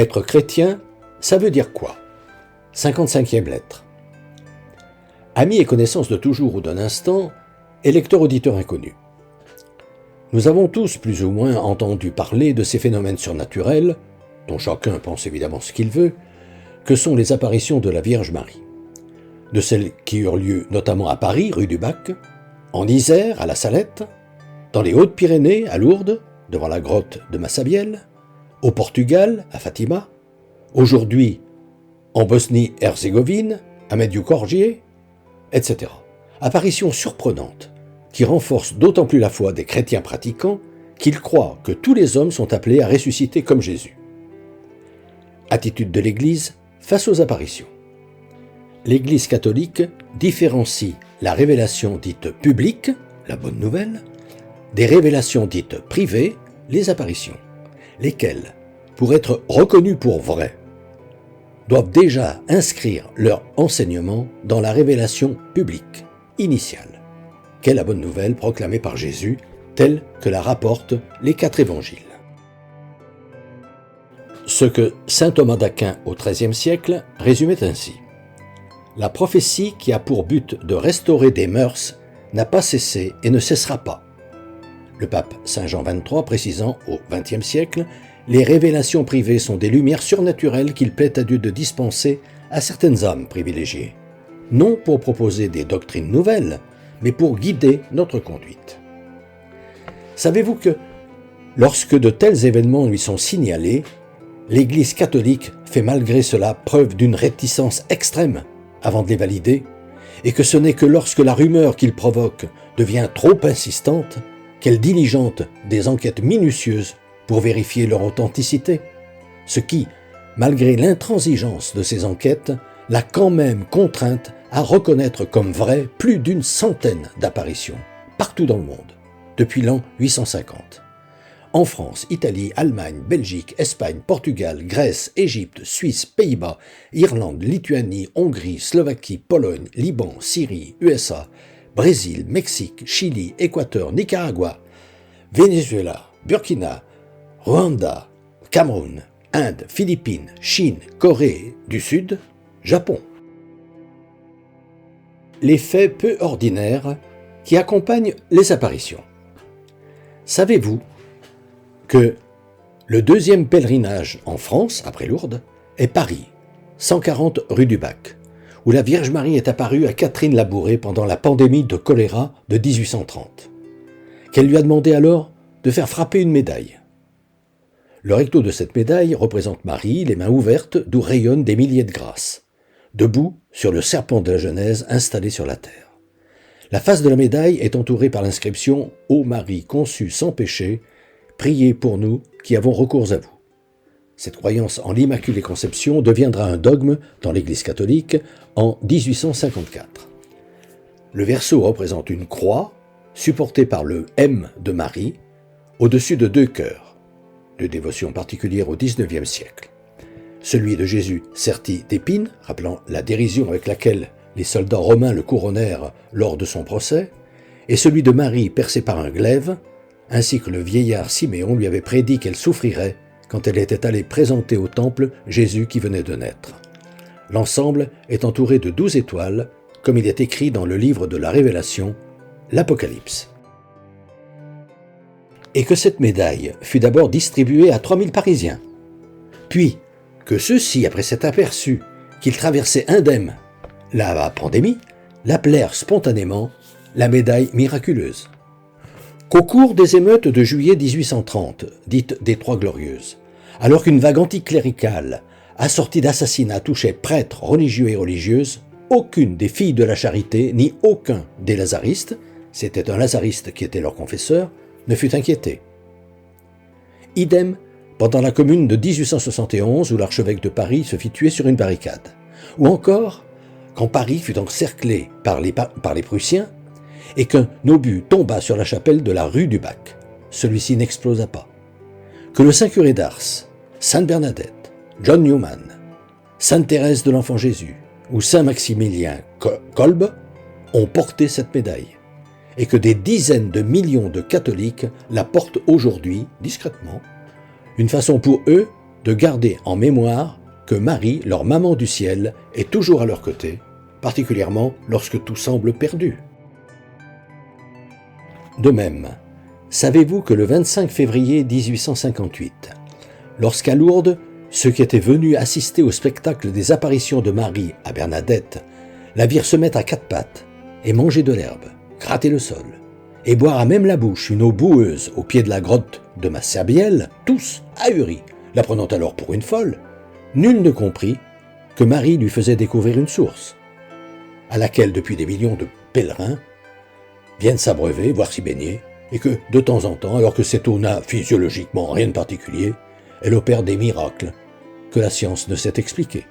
Être chrétien, ça veut dire quoi? 55e lettre. Amis et connaissances de toujours ou d'un instant, et lecteur-auditeur inconnu. Nous avons tous plus ou moins entendu parler de ces phénomènes surnaturels, dont chacun pense évidemment ce qu'il veut, que sont les apparitions de la Vierge Marie. De celles qui eurent lieu notamment à Paris, rue du Bac, en Isère, à la Salette, dans les Hautes-Pyrénées, à Lourdes, devant la grotte de Massabielle, au Portugal, à Fatima, aujourd'hui en Bosnie-Herzégovine, à Medjugorje, etc. Apparitions surprenantes qui renforcent d'autant plus la foi des chrétiens pratiquants qu'ils croient que tous les hommes sont appelés à ressusciter comme Jésus. Attitude de l'Église face aux apparitions. L'Église catholique différencie la révélation dite publique, la bonne nouvelle, des révélations dites privées, les apparitions, lesquelles, pour être reconnues pour vraies, doivent déjà inscrire leur enseignement dans la révélation publique, initiale, qu'est la bonne nouvelle proclamée par Jésus, telle que la rapportent les 4 évangiles. Ce que saint Thomas d'Aquin au XIIIe siècle résumait ainsi. La prophétie qui a pour but de restaurer des mœurs n'a pas cessé et ne cessera pas. Le pape Saint Jean XXIII précisant au XXe siècle, les révélations privées sont des lumières surnaturelles qu'il plaît à Dieu de dispenser à certaines âmes privilégiées, non pour proposer des doctrines nouvelles, mais pour guider notre conduite. Savez-vous que, lorsque de tels événements lui sont signalés, l'Église catholique fait malgré cela preuve d'une réticence extrême avant de les valider, et que ce n'est que lorsque la rumeur qu'ils provoquent devient trop insistante qu'elle diligente des enquêtes minutieuses pour vérifier leur authenticité, ce qui, malgré l'intransigeance de ces enquêtes, l'a quand même contrainte à reconnaître comme vrai plus d'une centaine d'apparitions, partout dans le monde, depuis l'an 850. En France, Italie, Allemagne, Belgique, Espagne, Portugal, Grèce, Égypte, Suisse, Pays-Bas, Irlande, Lituanie, Hongrie, Slovaquie, Pologne, Liban, Syrie, USA, Brésil, Mexique, Chili, Équateur, Nicaragua, Venezuela, Burkina, Rwanda, Cameroun, Inde, Philippines, Chine, Corée du Sud, Japon. Les faits peu ordinaires qui accompagnent les apparitions. Savez-vous que le 2e pèlerinage en France, après Lourdes, est Paris, 140 rue du Bac, où la Vierge Marie est apparue à Catherine Labouré pendant la pandémie de choléra de 1830, qu'elle lui a demandé alors de faire frapper une médaille. Le recto de cette médaille représente Marie, les mains ouvertes, d'où rayonnent des milliers de grâces, debout sur le serpent de la Genèse installé sur la terre. La face de la médaille est entourée par l'inscription « Ô Marie conçue sans péché, priez pour nous qui avons recours à vous ». Cette croyance en l'Immaculée Conception deviendra un dogme dans l'Église catholique en 1854. Le verso représente une croix supportée par le M de Marie au-dessus de 2 cœurs, de dévotion particulière au XIXe siècle. Celui de Jésus serti d'épines, rappelant la dérision avec laquelle les soldats romains le couronnèrent lors de son procès, et celui de Marie percé par un glaive, ainsi que le vieillard Siméon lui avait prédit qu'elle souffrirait quand elle était allée présenter au temple Jésus qui venait de naître. L'ensemble est entouré de 12 étoiles, comme il est écrit dans le livre de la Révélation, l'Apocalypse. Et que cette médaille fut d'abord distribuée à 3000 Parisiens, puis que ceux-ci, après s'être aperçus qu'ils traversaient indemnes la pandémie, l'appelèrent spontanément la médaille miraculeuse. Qu'au cours des émeutes de juillet 1830, dites des Trois Glorieuses, alors qu'une vague anticléricale, assortie d'assassinats, touchait prêtres, religieux et religieuses, aucune des filles de la charité, ni aucun des lazaristes, c'était un lazariste qui était leur confesseur, ne fut inquiété. Idem pendant la commune de 1871 où l'archevêque de Paris se fit tuer sur une barricade. Ou encore quand Paris fut encerclé par les Prussiens et qu'un obus tomba sur la chapelle de la rue du Bac. Celui-ci n'explosa pas. Que le saint curé d'Ars, sainte Bernadette, John Newman, sainte Thérèse de l'Enfant Jésus ou saint Maximilien Kolbe ont porté cette médaille et que des dizaines de millions de catholiques la portent aujourd'hui discrètement, une façon pour eux de garder en mémoire que Marie, leur maman du ciel, est toujours à leur côté, particulièrement lorsque tout semble perdu. De même, savez-vous que le 25 février 1858, lorsqu'à Lourdes, ceux qui étaient venus assister au spectacle des apparitions de Marie à Bernadette la virent se mettre à quatre pattes et manger de l'herbe, gratter le sol, et boire à même la bouche une eau boueuse au pied de la grotte de Massabielle, tous ahuris, la prenant alors pour une folle, nul ne comprit que Marie lui faisait découvrir une source, à laquelle depuis des millions de pèlerins viennent s'abreuver, voire s'y baigner, et que, de temps en temps, alors que cette eau n'a physiologiquement rien de particulier, elle opère des miracles que la science ne sait expliquer.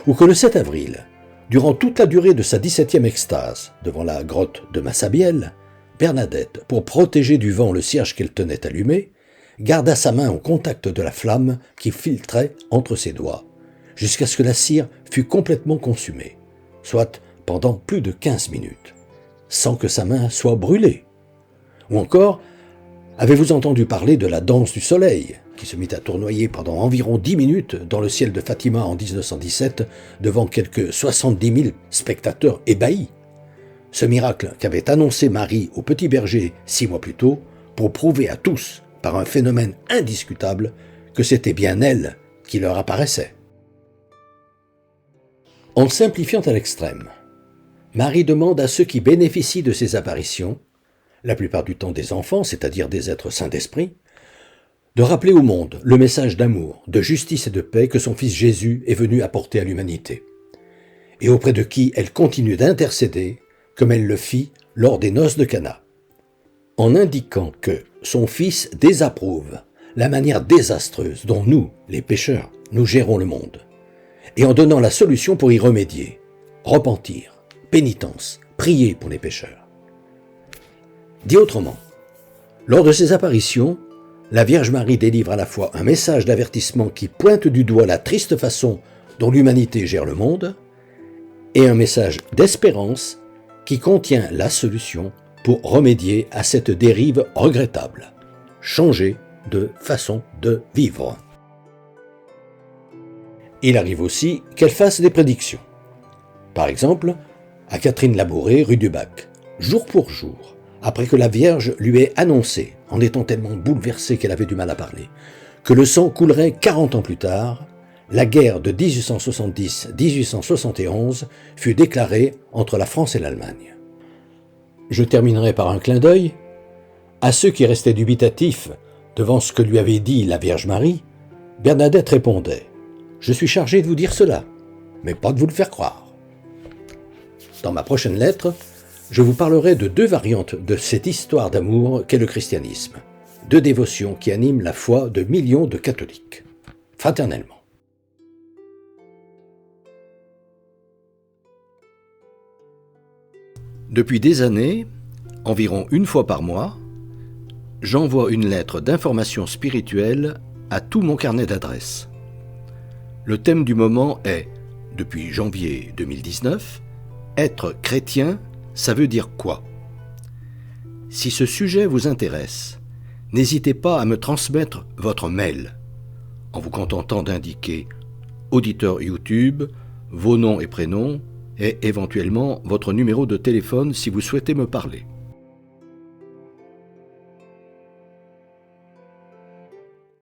Ou que le 7 avril, durant toute la durée de sa 17e extase, devant la grotte de Massabielle, Bernadette, pour protéger du vent le cierge qu'elle tenait allumé, garda sa main au contact de la flamme qui filtrait entre ses doigts, jusqu'à ce que la cire fût complètement consumée, soit pendant plus de 15 minutes, sans que sa main soit brûlée. Ou encore, avez-vous entendu parler de la danse du soleil, qui se mit à tournoyer pendant environ 10 minutes dans le ciel de Fatima en 1917, devant quelques 70 000 spectateurs ébahis? Ce miracle qu'avait annoncé Marie au petit berger 6 mois plus tôt, pour prouver à tous, par un phénomène indiscutable, que c'était bien elle qui leur apparaissait. En simplifiant à l'extrême, Marie demande à ceux qui bénéficient de ces apparitions, la plupart du temps des enfants, c'est-à-dire des êtres saints d'esprit, de rappeler au monde le message d'amour, de justice et de paix que son Fils Jésus est venu apporter à l'humanité, et auprès de qui elle continue d'intercéder, comme elle le fit lors des noces de Cana, en indiquant que son Fils désapprouve la manière désastreuse dont nous, les pécheurs, nous gérons le monde, et en donnant la solution pour y remédier, repentir, pénitence, prier pour les pécheurs. Dit autrement, lors de ces apparitions, la Vierge Marie délivre à la fois un message d'avertissement qui pointe du doigt la triste façon dont l'humanité gère le monde, et un message d'espérance qui contient la solution pour remédier à cette dérive regrettable, changer de façon de vivre. Il arrive aussi qu'elle fasse des prédictions. Par exemple, à Catherine Labouré, rue du Bac, jour pour jour, après que la Vierge lui ait annoncé, en étant tellement bouleversée qu'elle avait du mal à parler, que le sang coulerait 40 ans plus tard, la guerre de 1870-1871 fut déclarée entre la France et l'Allemagne. Je terminerai par un clin d'œil. À ceux qui restaient dubitatifs devant ce que lui avait dit la Vierge Marie, Bernadette répondait « Je suis chargée de vous dire cela, mais pas de vous le faire croire. » Dans ma prochaine lettre, je vous parlerai de 2 variantes de cette histoire d'amour qu'est le christianisme, 2 dévotions qui animent la foi de millions de catholiques, fraternellement. Depuis des années, environ une fois par mois, j'envoie une lettre d'information spirituelle à tout mon carnet d'adresses. Le thème du moment est, depuis janvier 2019, « Être chrétien, ça veut dire quoi ?» Si ce sujet vous intéresse, n'hésitez pas à me transmettre votre mail, en vous contentant d'indiquer « auditeur YouTube », vos noms et prénoms, et éventuellement votre numéro de téléphone si vous souhaitez me parler.